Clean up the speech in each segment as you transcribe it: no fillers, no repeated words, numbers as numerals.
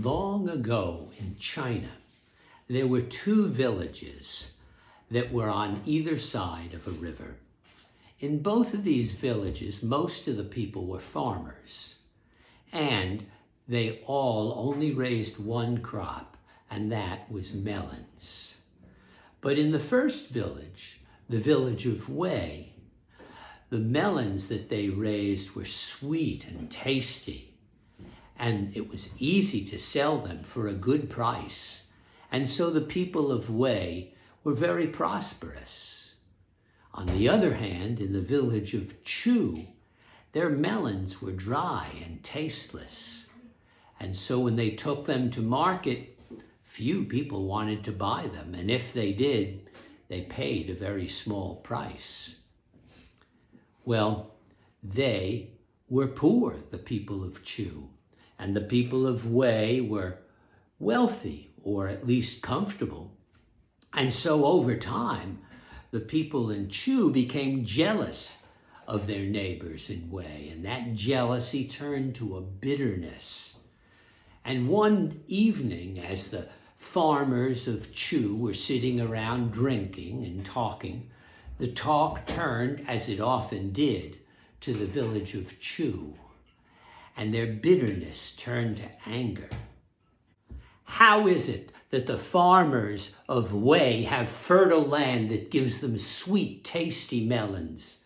Long ago in China, there were two villages that were on either side of a river. In both of these villages, most of the people were farmers, and they all only raised one crop, and that was melons. But in the first village, the village of Wei, the melons that they raised were sweet and tasty, and it was easy to sell them for a good price. And so the people of Wei were very prosperous. On the other hand, in the village of Chu, their melons were dry and tasteless. And so when they took them to market, few people wanted to buy them. And if they did, they paid a very small price. Well, they were poor, the people of Chu, and the people of Wei were wealthy, or at least comfortable. And so over time, the people in Chu became jealous of their neighbors in Wei, and that jealousy turned to a bitterness. And one evening, as the farmers of Chu were sitting around drinking and talking, the talk turned, as it often did, to the village of Chu, and their bitterness turned to anger. How is it that the farmers of Wei have fertile land that gives them sweet, tasty melons,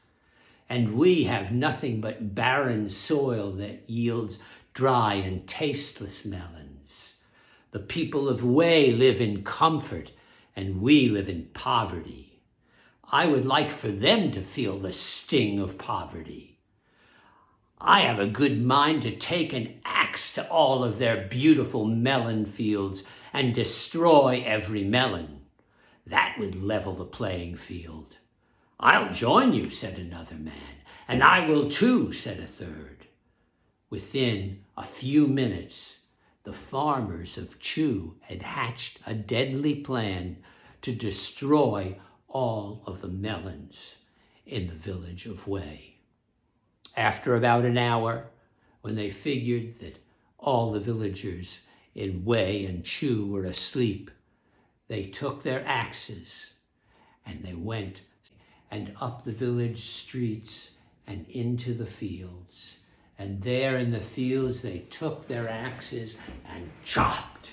and we have nothing but barren soil that yields dry and tasteless melons? The people of Wei live in comfort, and we live in poverty. I would like for them to feel the sting of poverty. I have a good mind to take an axe to all of their beautiful melon fields and destroy every melon. That would level the playing field. I'll join you, said another man. And I will too, said a third. Within a few minutes, the farmers of Chu had hatched a deadly plan to destroy all of the melons in the village of Wei. After about an hour, when they figured that all the villagers in Wei and Chu were asleep, they took their axes and they went and up the village streets and into the fields. And there in the fields, they took their axes and chopped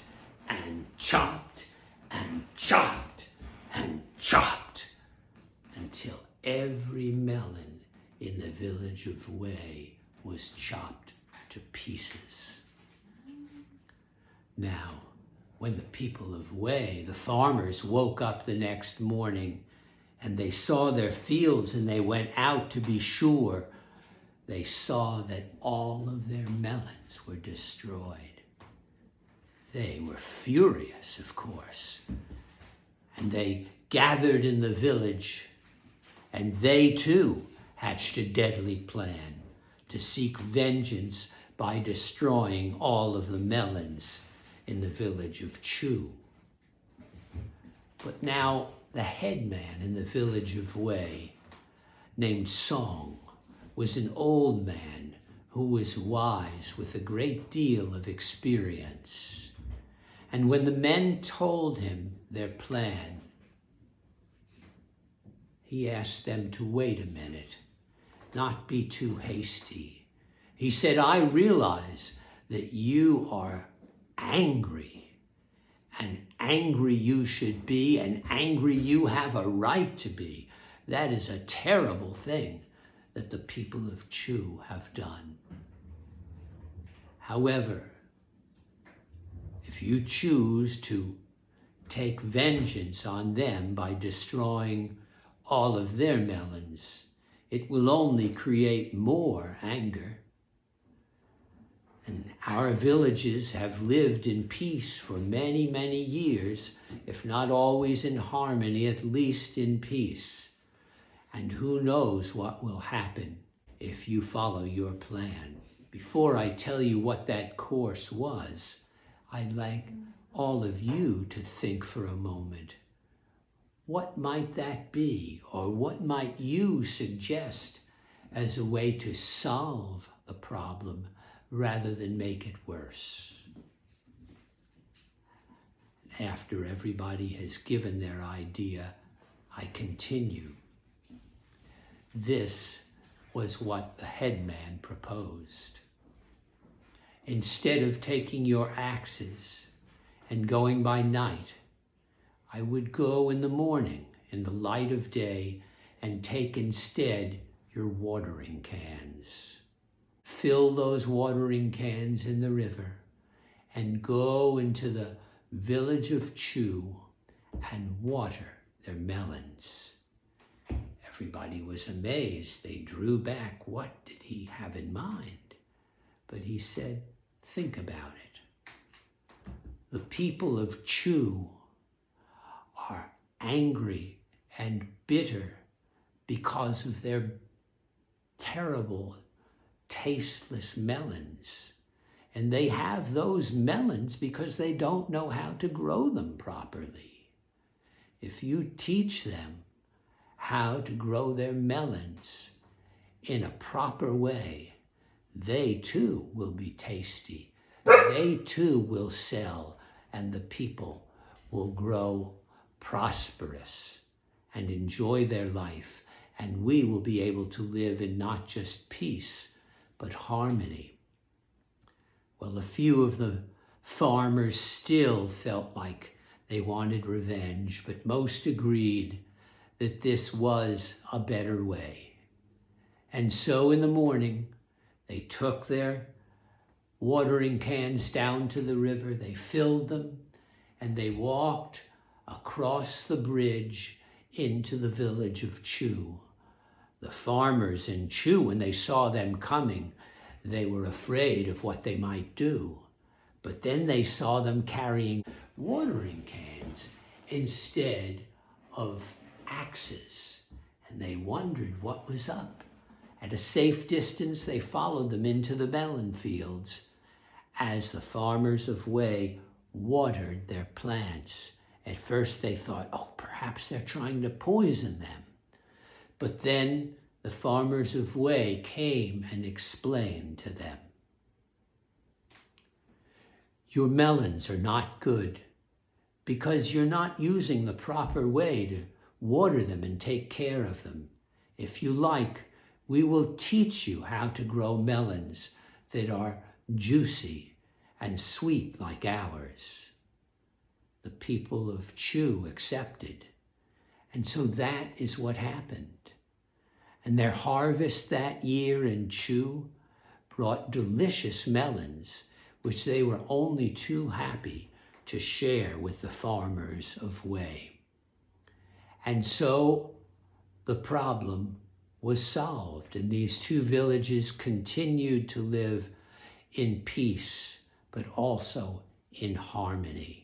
and chopped and chopped and chopped until every melon in the village of Wei was chopped to pieces. Now, when the people of Wei, the farmers, woke up the next morning and they saw their fields and they went out to be sure, they saw that all of their melons were destroyed. They were furious, of course, and they gathered in the village, and they too hatched a deadly plan to seek vengeance by destroying all of the melons in the village of Chu. But now the headman in the village of Wei, named Song, was an old man who was wise with a great deal of experience. And when the men told him their plan, he asked them to wait a minute, not be too hasty. He said, I realize that you are angry, and angry you should be, and angry you have a right to be. That is a terrible thing that the people of Chu have done. However, if you choose to take vengeance on them by destroying all of their melons, it will only create more anger. And our villages have lived in peace for many, many years, if not always in harmony, at least in peace. And who knows what will happen if you follow your plan. Before I tell you what that course was, I'd like all of you to think for a moment. What might that be, or what might you suggest as a way to solve the problem rather than make it worse? after everybody has given their idea, I continue. This was what the headman proposed. Instead of taking your axes and going by night, I would go in the morning in the light of day and take instead your watering cans. Fill those watering cans in the river and go into the village of Chu and water their melons. Everybody was amazed. They drew back. What did he have in mind? But he said, think about it. The people of Chu are angry and bitter because of their terrible, tasteless melons. And they have those melons because they don't know how to grow them properly. If you teach them how to grow their melons in a proper way, they too will be tasty. They too will sell, and the people will grow prosperous and enjoy their life. And we will be able to live in not just peace, but harmony. Well, a few of the farmers still felt like they wanted revenge, but most agreed that this was a better way. And so in the morning, they took their watering cans down to the river, they filled them, and they walked across the bridge into the village of Chu. The farmers in Chu, when they saw them coming, they were afraid of what they might do. But then they saw them carrying watering cans instead of axes, and they wondered what was up. At a safe distance, they followed them into the melon fields as the farmers of Wei watered their plants. At first they thought, oh, perhaps they're trying to poison them. But then the farmers of Wei came and explained to them, your melons are not good because you're not using the proper way to water them and take care of them. If you like, we will teach you how to grow melons that are juicy and sweet like ours. The people of Chu accepted. And so that is what happened. And their harvest that year in Chu brought delicious melons, which they were only too happy to share with the farmers of Wei. And so the problem was solved, and these two villages continued to live in peace, but also in harmony.